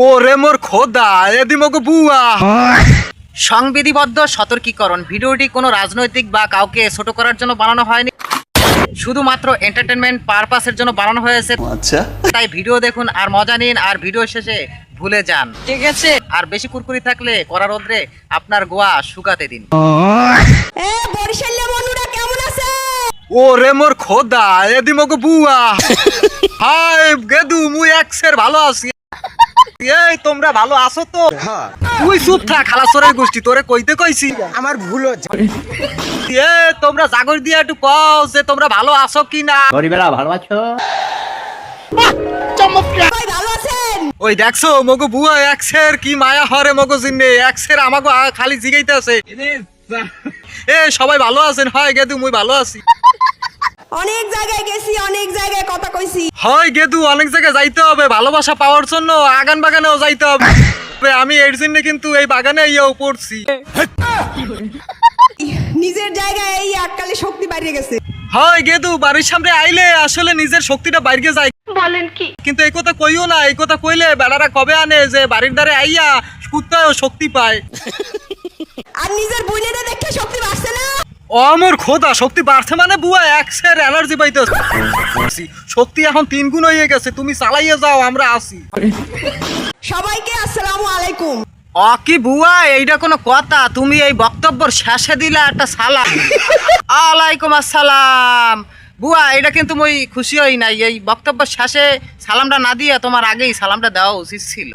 ওরে মোর খোদা এদি মগো বুয়া। সংবিধিবদ্ধ সতর্কীকরণ, ভিডিওটি কোনো রাজনৈতিক বা কাউকে ছোট করার জন্য বানানো হয়নি, শুধুমাত্র এন্টারটেনমেন্ট পারপাসের জন্য বানানো হয়েছে। আচ্ছা, তাই ভিডিও দেখুন আর মজা নিন, আর ভিডিও শেষে ভুলে যান, ঠিক আছে? আর বেশি কুরকুরি থাকলে কড়া রোদ্রে আপনার গোয়া শুকাতে দিন। ওরে মোর খোদা এদি মগো বুয়া। হাই গেদু মুই এক্সের ভালো আছি। এই তোমরা ভালো আছো তো? তুই চুপ থাক খালাসরের গোষ্ঠী, তোরে কইতে কইছি আমার ভুল হচ্ছে। এ তোমরা জাগর দিয়া একটু কও যে তোমরা ভালো আছো কিনা। গরিবেরা ভালো আছো? ওই দেখছো মগো বুয়া এক্সের কি মায়া হরে মগো জিন্নে, এক্সের আমাগো খালি জিগাইতেছে এ সবাই ভালো আছেন? হয় গেদু মুই ভালো আছি। অনেক জায়গায় গেছি, অনেক জায়গায় কথা কইছি। হয় গেদু অনেক জায়গায় যাইতে হবে ভালোবাসা পাওয়ার জন্য, আগান বাগানেও যাইতে হবে। আমি এর জন্য কিন্তু এই বাগানে ইয়েও পড়ছি। নিজের জায়গায় এই এককালে শক্তি বাড়িয়ে গেছে। হয় গেদু বাড়ির সামনে আইলে আসলে নিজের শক্তিটা বাইরে যায়। বলেন কি? কিন্তু এই কথা কইও না, এই কথা কইলে বেড়ারা কবে আনে যে বাড়ির ধারে আইয়া কুত্তায়ও শক্তি পায়। আর নিজের বইনেরা দেখে শক্তি বাড়ছে না। অমর খোদা শক্তি বাড়ছে মানে বুয়া এক্সের এনার্জি পাইতে শক্তি এখন 3 গুণ হয়ে গেছে। তুমি চালাইয়ে যাও, আমরা আসি। সবাইকে আসসালামু আলাইকুম। কি বুয়া, এইটা কোনো কথা? তুমি এই বক্তব্যের শেষে দিলা একটা সালাম। আলাইকুম আসসালাম। বুয়া এটা কিন্তু মই খুশি হই নাই, এই বক্তব্যের শেষে সালামটা না দিয়ে তোমার আগেই সালামটা দেওয়া উচিত ছিল।